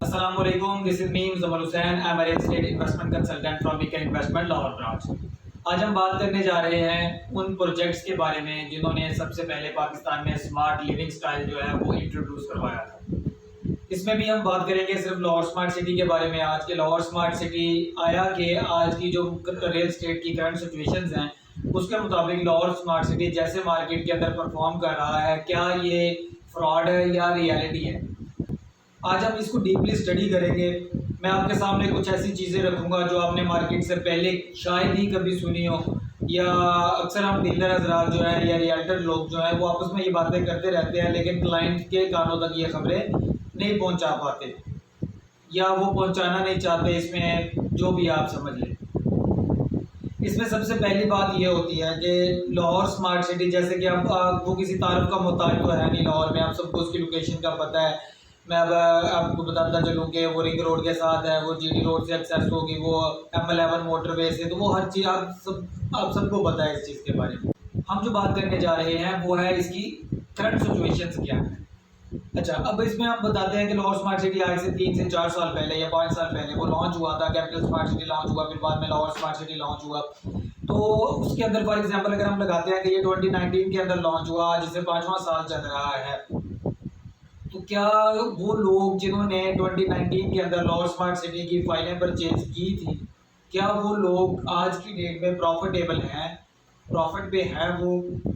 Assalamualaikum, this is me Muzammil Hussain. I'm a real estate investment consultant from Beacon Investment Lahore branch. आज हम बात करने जा रहे हैं उन प्रोजेक्ट्स के बारे में जिन्होंने सबसे पहले पाकिस्तान में स्मार्ट लिविंग स्टाइल जो है वो इंट्रोड्यूस करवाया था। इसमें भी हम बात करेंगे सिर्फ लाहौर स्मार्ट सिटी के बारे में। आज के लाहौर स्मार्ट सिटी आया कि आज की जो रियल एस्टेट की करंट सिचुएशंस हैं उसके मुताबिक लाहौर स्मार्ट सिटी जैसे मार्केट के अंदर परफॉर्म कर रहा है, क्या ये फ्रॉड है या रियलिटी है, आज हम इसको डीपली स्टडी करेंगे। मैं आपके सामने कुछ ऐसी चीज़ें रखूंगा जो आपने मार्केट से पहले शायद ही कभी सुनी हो, या अक्सर हम डीलर हजरात जो है या रियल्टर लोग जो है वो आपस में ये बातें करते रहते हैं, लेकिन क्लाइंट के कानों तक ये खबरें नहीं पहुंचा पाते या वो पहुंचाना नहीं चाहते। इसमें जो भी आप समझ लें, इसमें सबसे पहली बात ये होती है कि लाहौर स्मार्ट सिटी, जैसे कि अब वो किसी तारुफ का मोहताज तो है नहीं लाहौर में, आप सबको उसकी लोकेशन का पता है। मैं अब आपको बताता चलूँ कि वो रिंग रोड के साथ है, वो जीटी रोड से एक्सेस होगी, वो M11 मोटरवे से, तो वो हर चीज़ आप सबको पता है इस चीज़ के बारे में। हम जो बात करने जा रहे हैं वो है इसकी करंट सिचुएशंस क्या है। अच्छा, अब इसमें हम बताते हैं कि लाहौर स्मार्ट सिटी आज से 3 से 4 साल पहले या 5 साल पहले वो लॉन्च हुआ था। कैपिटल स्मार्ट सिटी लॉन्च हुआ, फिर बाद में लाहौर स्मार्ट सिटी लॉन्च हुआ। तो उसके अंदर फॉर एग्जांपल अगर हम लगाते हैं कि ये 2019 के अंदर लॉन्च हुआ, जिसे 5वां साल चल रहा है, तो क्या वो लोग जिन्होंने 2019 के अंदर लाहौर स्मार्ट सिटी की फाइलें परचेज की थी, क्या वो लोग आज की डेट में प्रॉफिटेबल हैं, प्रॉफिट पे हैं वो,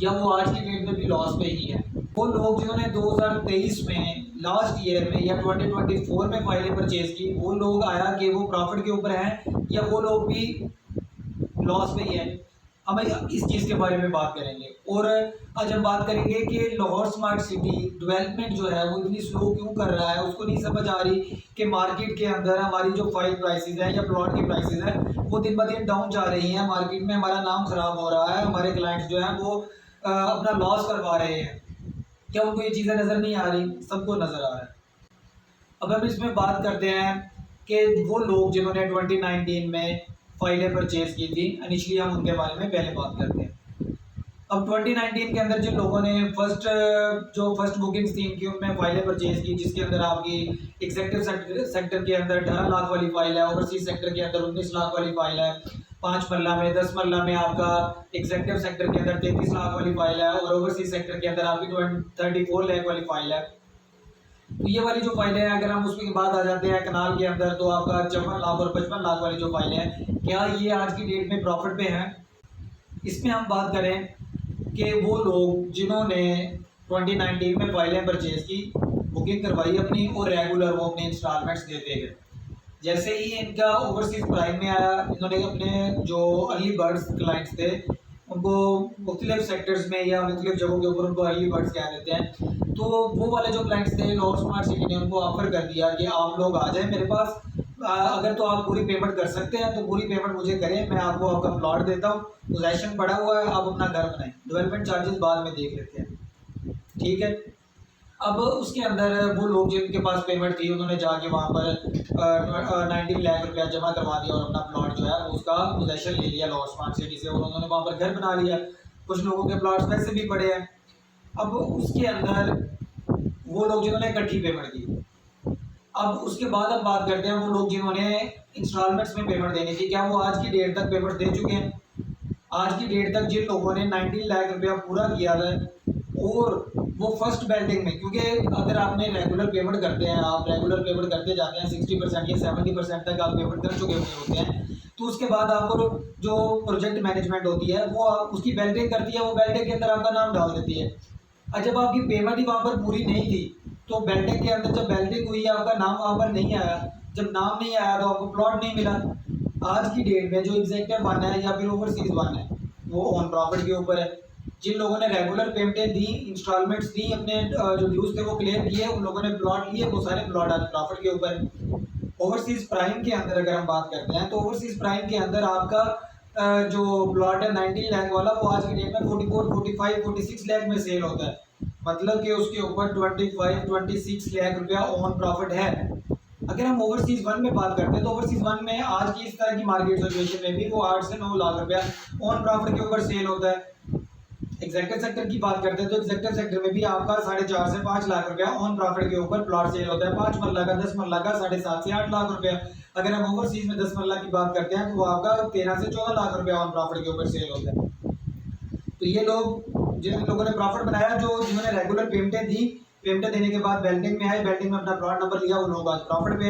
या वो आज की डेट में भी लॉस पे ही है? वो लोग जिन्होंने 2023 में लास्ट ईयर में या 2024 में फाइलें परचेज की, वो लोग आया कि वो प्रॉफिट के ऊपर हैं या वो लोग भी लॉस में ही है? हम इस चीज़ के बारे में बात करेंगे। और आज हम बात करेंगे कि लाहौर स्मार्ट सिटी डेवलपमेंट जो है वो इतनी स्लो क्यों कर रहा है। उसको नहीं समझ आ रही कि मार्केट के अंदर हमारी जो फाइल प्राइसेस हैं या प्लॉट की प्राइसेस हैं वो दिन ब दिन डाउन जा रही हैं, मार्केट में हमारा नाम खराब हो रहा है, हमारे क्लाइंट्स जो हैं वो अपना लॉस करवा रहे हैं। क्या उनको ये चीज़ें नज़र नहीं आ रही? सबको नज़र आ रहा है। अब हम इसमें बात करते हैं कि वो लोग जिन्होंने 2019 में फाइलें परचेज की थी, इनिशियली हम उनके बारे में पहले बात करते हैं। अब 2019 के अंदर जिन लोगों ने फर्स्ट बुकिंग स्कीम की उनमें फाइलें परचेज की, जिसके अंदर आपकी एग्जेक्टिव सेक्टर के अंदर 18 लाख वाली फाइल है, ओवरसीज सेक्टर के अंदर 19 लाख वाली फाइल है, 5 मरला में 10 मरला में आपका एग्जेक्टिव सेक्टर के अंदर 33 लाख वाली फाइल है, और ओवरसीज सेक्टर के अंदर आपकी 34 लाख वाली फाइल है। तो ये वाली जो फाइलें हैं, अगर हम उसके बाद आ जाते हैं कनाल के अंदर, तो आपका 54 लाख और 55 लाख वाली जो फाइलें हैं, क्या ये आज की डेट में प्रॉफिट पे हैं? इसमें हम बात करें कि वो लोग जिन्होंने 2019 में फाइलें परचेज की, बुकिंग करवाई अपनी, और रेगुलर वो अपने इंस्टॉलमेंट्स देते गए। जैसे ही इनका ओवरसीज प्राइम में आया, इन्होंने अपने जो अर्ली बर्ड्स क्लाइंट्स थे उनको मुख्तलिफ सेक्टर्स में या मुख्तलिफ जगहों के ऊपर उनको अर्ली बर्ड्स कह देते हैं, तो वो वाले जो क्लाइंट्स थे लाहौर स्मार्ट सिटी ने उनको ऑफर कर दिया कि आप लोग आ जाएं मेरे पास, अगर तो आप पूरी पेमेंट कर सकते हैं तो पूरी पेमेंट मुझे करें, मैं आपको आपका प्लॉट देता हूँ, पोजेशन पड़ा हुआ है, आप अपना घर बनाएं, डेवलपमेंट चार्जेस बाद में देख लेते हैं, ठीक है। अब उसके अंदर वो लोग जिनके पास पेमेंट थी उन्होंने जाके वहाँ पर 19 लाख रुपया जमा करवा दिया और अपना प्लॉट जो है उसका पोजेशन ले लिया लाहौर स्मार्ट सिटी से, और उन्होंने वहाँ पर घर बना लिया। कुछ लोगों के प्लॉट्स वैसे भी पड़े हैं। अब उसके अंदर वो लोग जिन्होंने इकट्ठी पेमेंट की, अब उसके बाद हम बात करते हैं वो लोग जिन्होंने इंस्टॉलमेंट्स में पेमेंट देनी थी, क्या वो आज की डेट तक पेमेंट दे चुके हैं? आज की डेट तक जिन लोगों ने 19 लाख रुपया पूरा किया है, और वो फर्स्ट बेल्टिंग में, क्योंकि अगर आपने रेगुलर पेमेंट करते हैं, आप रेगुलर पेमेंट करते जाते हैं 60% या 70% तक आप पेमेंट कर चुके हुए होते हैं, तो उसके बाद आपको जो प्रोजेक्ट मैनेजमेंट होती है वो उसकी बेल्टिंग करती है, वो बेल्टिंग के अंदर आपका नाम डाल देती है। और जब आपकी पेमेंट ही वहाँ पर पूरी नहीं थी, तो बेल्टिंग के अंदर जब बेल्टिंग हुई आपका नाम वहाँ पर नहीं आया, जब नाम नहीं आया तो आपको प्लॉट नहीं मिला। आज की डेट में जो एग्जेक्टिव वन है या फिर ओवरसीज वन है वो ऑन प्रॉफिट के ऊपर है। जिन लोगों ने रेगुलर पेमेंटें दी, इंस्टॉलमेंट्स दी, अपने जो ड्यूज थे वो क्लियर किए, उन लोगों ने प्लॉट लिए, वो सारे प्लॉट आज प्रॉफिट के ऊपर है। ओवरसीज प्राइम के अंदर अगर हम बात करते हैं, तो ओवरसीज प्राइम के अंदर आपका जो प्लॉट है 19 लाख वाला, वो आज की डेट में 44, 45, 46 लाख में सेल होता है। मतलब कि उसके ऊपर 25, 26 लाख रुपया ऑन प्रॉफिट है। अगर हम ओवरसीज वन में बात करते हैं, तो ओवरसीज वन में आज की इस तरह की मार्केट सिचुएशन में भी वो 8 से 9 लाख रुपया ऑन प्रॉफिट के ऊपर सेल होता है। एग्जीक्यूटिव सेक्टर की बात करते हैं तो एग्जीक्यूटिव सेक्टर में भी आपका 4.5 से 5 लाख रुपया ऑन प्रॉफिट के ऊपर प्लॉट सेल होता है। 5 मरला का 10 मरला का 7.5 से 8 लाख रुपया। अगर हम ओवरसीज में 10 मरला की बात करते हैं तो वो आपका 13 से 14 लाख रुपया ऑन प्रॉफिट के ऊपर सेल होता है। तो ये लोग जिन लोगों ने प्रॉफिट बनाया, जो जिन्होंने रेगुलर पेमेंटें दी, पेमेंटें देने के बाद बेल्डिंग में आए, बेल्डिंग में अपना प्लॉट नंबर लिया, वो लोग आज प्रॉफिट पे।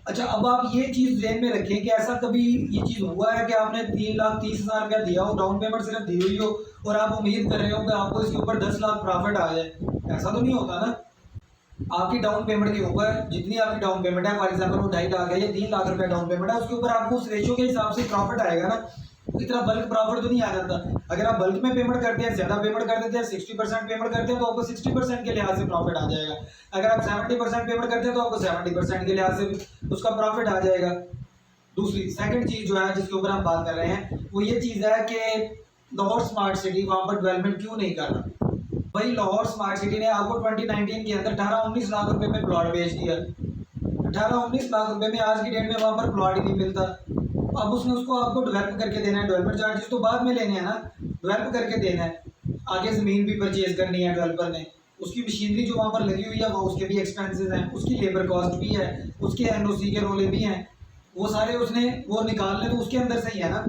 अच्छा, अब आप ये चीज ध्यान में रखें कि ऐसा कभी ये चीज हुआ है कि आपने 3,30,000 रुपया दिया हो, डाउन पेमेंट सिर्फ दी हुई हो और आप उम्मीद कर रहे हो कि आपको इसके ऊपर 10 लाख प्रॉफिट आ जाए? ऐसा तो नहीं होता ना। आपकी डाउन पेमेंट के ऊपर जितनी आपकी डाउन पेमेंट है, फॉर एग्जांपल वो 2.5 लाख है या 3 लाख रुपया डाउन पेमेंट है, उसके ऊपर आपको उस रेशियो के हिसाब से प्रॉफिट आएगा ना। इतना बल्क प्रॉफिट तो नहीं आ जाता। अगर आप बल्क में पेमेंट करते हैं, ज्यादा पेमेंट कर देते हैं, 60% पेमेंट करते हैं तो आपको 60% के लिहाज से प्रॉफिट आ जाएगा। अगर आप 70% पेमेंट करते हैं तो आपको 70% के लिहाज से उसका प्रॉफिट आ जाएगा। दूसरी सेकंड चीज जो है जिसके ऊपर हम बात कर रहे हैं वो ये चीज है कि लाहौर स्मार्ट सिटी वहां पर डेवलपमेंट क्यों नहीं कर रहा। भाई लाहौर स्मार्ट सिटी ने आपको 2019 के अंदर 18-19 लाख रुपए में प्लॉट बेच दिया। 18-19 लाख रुपए में आज की डेट में वहां पर प्लॉट ही नहीं मिलता। अब उसने उसको आपको डेवलप करके देना है। डेवलपमेंट चार्जेस तो बाद में लेने हैं ना, डेवलप करके देना है। आगे ज़मीन भी परचेज करनी है डेवलपर ने, उसकी मशीनरी जो वहाँ पर लगी हुई है वो उसके भी एक्सपेंसेस हैं, उसकी लेबर कॉस्ट भी है, उसके एनओसी के रोले भी हैं, वो सारे उसने वो निकालने तो उसके अंदर से ही है ना।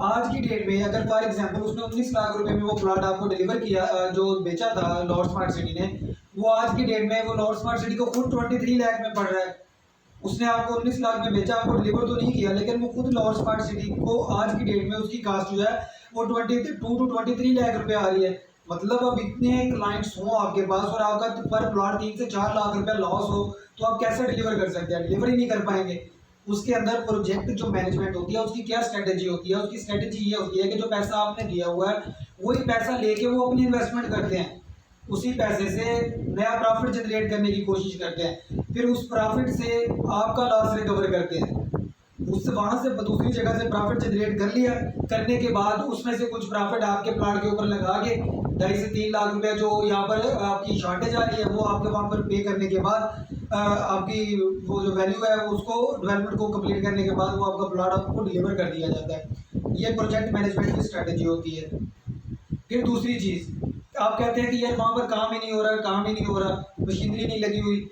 आज की डेट में अगर फॉर एग्जांपल उसने 19 लाख रुपए में वो प्लॉट आपको डिलीवर किया, जो बेचा था लाहौर स्मार्ट सिटी ने, वो आज की डेट में वो लाहौर स्मार्ट सिटी को खुद 23 लाख में पड़ रहा है। उसने आपको 19 लाख में बेचा, आपको डिलीवर तो नहीं किया, लेकिन वो खुद लाहौर स्मार्ट सिटी को आज की डेट में उसकी कास्ट जो है वो 22 to 23 लाख रुपए आ रही है। मतलब अब इतने क्लाइंट्स हो आपके पास और आपका पर प्लॉट 3 से 4 लाख रुपया लॉस हो तो आप कैसे डिलीवर कर सकते हैं? डिलीवर ही नहीं कर पाएंगे। उसके अंदर प्रोजेक्ट जो मैनेजमेंट होती है उसकी क्या स्ट्रेटेजी होती है? उसकी स्ट्रेटेजी ये होती है कि जो पैसा आपने दिया हुआ है वही पैसा लेके वो अपनी इन्वेस्टमेंट करते हैं, उसी पैसे से नया प्रॉफिट जनरेट करने की कोशिश करते हैं, फिर उस प्रॉफिट से आपका लॉस रिकवर करते हैं। उससे वहां से दूसरी जगह से प्रॉफिट जनरेट कर लिया, करने के बाद उसमें से कुछ प्रॉफिट आपके प्लॉट के ऊपर लगा के 2.5 से 3 लाख रुपया जो यहाँ पर आपकी शॉर्टेज आ रही है वो आपके वहाँ पर पे करने के बाद आपकी वो जो वैल्यू है उसको डेवलपमेंट को कंप्लीट करने के बाद वो आपका प्लॉट आपको डिलीवर कर दिया जाता है। ये प्रोजेक्ट मैनेजमेंट की स्ट्रेटेजी होती है। फिर दूसरी चीज़, आप कहते हैं कि यार वहाँ पर काम ही नहीं हो रहा, काम ही नहीं हो रहा, मशीनरी नहीं लगी हुई।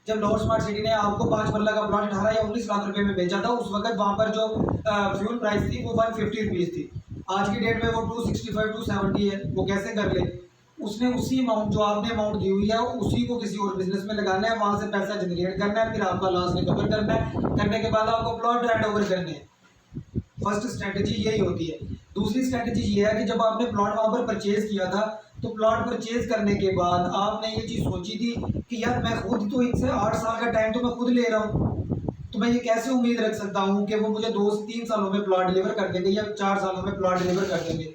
जब लाहौर स्मार्ट सिटी ने आपको 5 मरला का प्लॉट 18 या 19 लाख रुपए में बेचा था, उस वक्त वहाँ पर जो फ्यूल प्राइस थी वो 150 रुपीज़ थी। आज की डेट में वो 265 270 है। वो कैसे कर ले? उसने उसी अमाउंट जो आपने अमाउंट दी हुई है उसी को किसी और बिजनेस में लगाना है, वहाँ से पैसा जनरेट करना है, फिर आपका लॉस रिकवर करना है, करने के बाद आपको प्लॉट हैंड ओवर करने हैं। फर्स्ट स्ट्रेटेजी यही होती है। दूसरी स्ट्रेटेजी ये है कि जब आपने प्लॉट वहाँ पर परचेज किया था तो प्लॉट परचेज करने के बाद आपने ये चीज़ सोची थी कि यार मैं खुद तो इनसे 8 साल का टाइम तो मैं खुद ले रहा हूँ, तो मैं ये कैसे उम्मीद रख सकता हूँ कि वो मुझे 2 से 3 सालों में प्लॉट डिलीवर कर देंगे या 4 सालों में प्लॉट डिलीवर कर देंगे।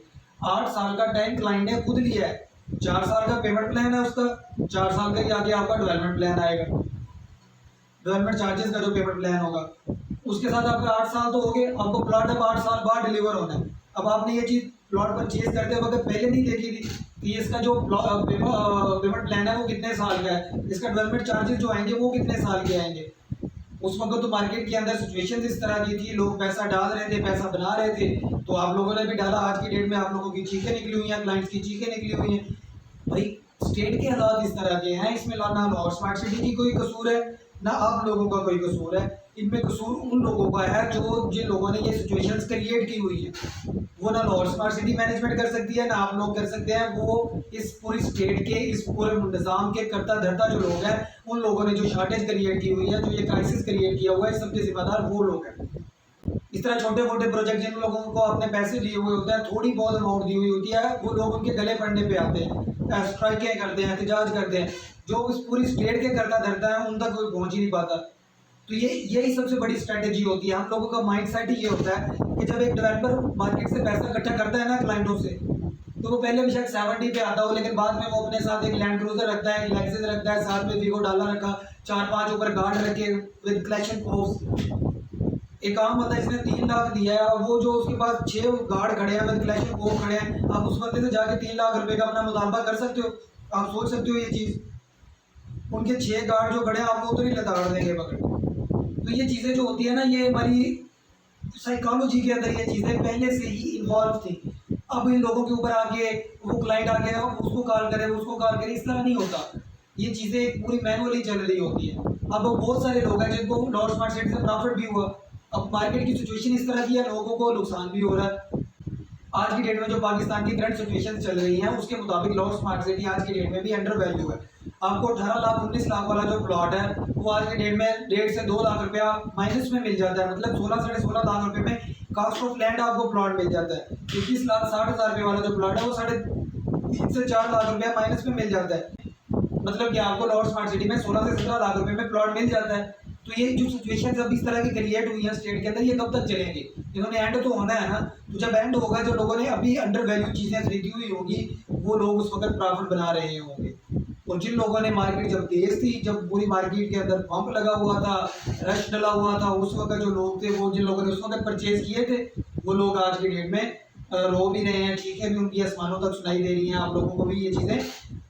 8 साल का टाइम क्लाइंट ने खुद लिया है, 4 साल का पेमेंट प्लान है उसका, 4 साल का आगे आपका डेवलपमेंट प्लान आएगा, डेवलपमेंट चार्जेस का जो पेमेंट प्लान होगा उसके साथ आपके 8 साल तो हो गए। आपको प्लॉट अब 8 साल बाद डिलीवर होना है। अब आपने ये चीज़ प्लॉट परचेज करते वक्त पहले नहीं देखी थी कि इसका जो पेमेंट प्लान है वो कितने साल का है, इसका डेवलपमेंट चार्जेस जो आएंगे वो कितने साल के आएंगे। उस वक्त तो मार्केट के अंदर सिचुएशन इस तरह की थी, लोग पैसा डाल रहे थे, पैसा बना रहे थे, तो आप लोगों ने भी डाला। आज की डेट में आप लोगों की चीखें निकली हुई हैं, क्लाइंट्स की चीखें निकली हुई हैं। भाई स्टेट के हालात इस तरह के हैं, इसमें ना लाहौर स्मार्ट सिटी की कोई कसूर है ना आप लोगों का कोई कसूर है। इनमें कसूर उन लोगों का है जो जिन लोगों ने ये सिचुएशंस क्रिएट की हुई है। वो ना लाहौर स्मार्ट सिटी मैनेजमेंट कर सकती है ना आप लोग कर सकते हैं। वो इस पूरी स्टेट के इस पूरे निज़ाम के करता धरता जो लोग हैं, उन लोगों ने जो शॉर्टेज क्रिएट की हुई है, जो ये क्राइसिस क्रिएट किया हुआ है, सबके जिम्मेदार वो लोग हैं। इस तरह छोटे मोटे प्रोजेक्ट जिन लोगों को अपने पैसे दिए हुए होते हैं, थोड़ी बहुत अमाउंट दी हुई होती है, वो लोग उनके गले पड़ने पे आते हैं, स्ट्राइकें करते हैं, एहतजाज करते हैं। जो इस पूरी स्टेट के करता धरता है उन तक कोई पहुँच ही नहीं पाता। तो यही सबसे बड़ी स्ट्रेटेजी होती है। हम लोगों का माइंडसेट ही ये होता है कि जब एक डेवलपर मार्केट से पैसा इकट्ठा करता है ना क्लाइंटों से, तो वो पहले बेशक 70 पे आता हो, लेकिन बाद में वो अपने साथ एक लैंड क्रूजर रखता है, एक लेक्सस रखता है, साथ में वीगो डाला रखा, 4-5 ऊपर गार्ड रखे विद कलेक्शन फोर्स। एक आम बंदा इसने 3 लाख दिया है, वो जो उसके पास 6 गार्ड खड़े हैं विद कलेक्शन फोर्स खड़े हैं, आप उस बंदे से जाके 3 लाख रुपए का अपना मुतालबा कर सकते हो? आप सोच सकते हो ये चीज़? उनके 6 गार्ड जो खड़े हैं आपको उधर ही लताड़ देंगे पकड़। तो ये चीज़ें जो होती है ना, ये हमारी साइकोलॉजी के अंदर ये चीज़ें पहले से ही इन्वॉल्व थी अब इन लोगों के ऊपर आके वो क्लाइंट आ गया उसको कॉल करे उसको कॉल करे, इस तरह नहीं होता। ये चीज़ें पूरी मैनुअली चल रही होती है। अब बहुत सारे लोग हैं जिनको लॉर्ड स्मार्ट सिटी से प्रॉफिट भी हुआ। अब मार्केट की सिचुएशन इस तरह की है, लोगों को नुकसान भी हो रहा है। आज की डेट में जो पाकिस्तान की करंट सिचुएशन चल रही है उसके मुताबिक लॉर्ड स्मार्ट सिटी आज की डेट में भी अंडर वैल्यू है। आपको 18 लाख 19 लाख वाला जो प्लॉट है वो आज की डेट में 1.5 से 2 लाख रुपया माइनस में मिल जाता है। मतलब 16 साढ़े 16 लाख रुपए में कॉस्ट ऑफ लैंड आपको प्लॉट मिल जाता है। 21 लाख 60 हज़ार रुपये वाला जो प्लॉट है वो 3.5 से 4 लाख रुपया माइनस में मिल जाता है। मतलब कि आपको लॉर्ड स्मार्ट सिटी में 16 से 17 लाख रुपए में प्लॉट मिल जाता है। तो ये जो सिचुएशन अब इस तरह की क्रिएट हुई है स्टेट के अंदर, ये कब तक चलेंगे? इन्होंने एंड तो होना है ना। तो जब एंड होगा, जो लोगों ने अभी अंडर वैल्यू चीज़ें खरीदी हुई होगी वो लोग उस वक्त प्रॉफिट बना रहे होंगे। और जिन लोगों ने मार्केट जब तेज थी, जब पूरी मार्केट के अंदर पंप लगा हुआ था, रश डला हुआ था, उस वक्त जो लोग थे वो जिन लोगों ने उस वक्त परचेज किए थे वो लोग आज की डेट में रो भी रहे हैं, चीखें भी उनकी आसमानों तक सुनाई दे रही हैं। आप लोगों को भी ये चीज़ें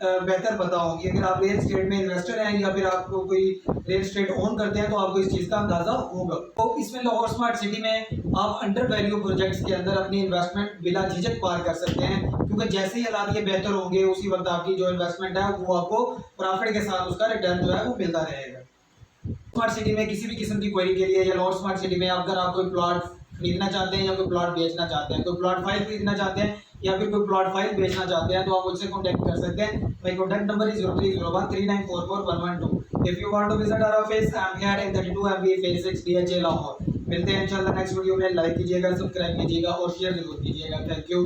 बेहतर पता होगी। अगर आप रियल स्टेट में इन्वेस्टर हैं या फिर आपको कोई रियल स्टेट ओन करते हैं तो आपको इस चीज़ का अंदाज़ा होगा। तो इसमें लाहौर स्मार्ट सिटी में आप अंडर वैल्यू प्रोजेक्ट्स के अंदर अपनी इन्वेस्टमेंट बिला झिझक पार कर सकते हैं, क्योंकि जैसे ही हालात ये बेहतर होंगे उसी वक्त आपकी जो इन्वेस्टमेंट है वो आपको प्रॉफिट के साथ उसका रिटर्न जो है वो मिलता रहेगा। स्मार्ट सिटी में किसी भी किस्म की क्वेरी के लिए या लाहौर स्मार्ट सिटी में अगर आप कोई प्लॉट खरीदना चाहते हैं या कोई प्लॉट बेचना चाहते हैं, कोई प्लॉट फाइल खरीदना चाहते हैं या फिर कोई प्लॉट फाइल बेचना चाहते हैं, तो आप मुझसे कॉन्टैक्ट कर सकते हैं। My contact number is 03013944 if you want to visit our office, I am here in 32 MB phase 6 DHA Lahore. मिलते हैं इंशाल्लाह नेक्स्ट वीडियो में। लाइक कीजिएगा, सब्सक्राइब कीजिएगा और शेयर जरूर कीजिएगा। Thank you.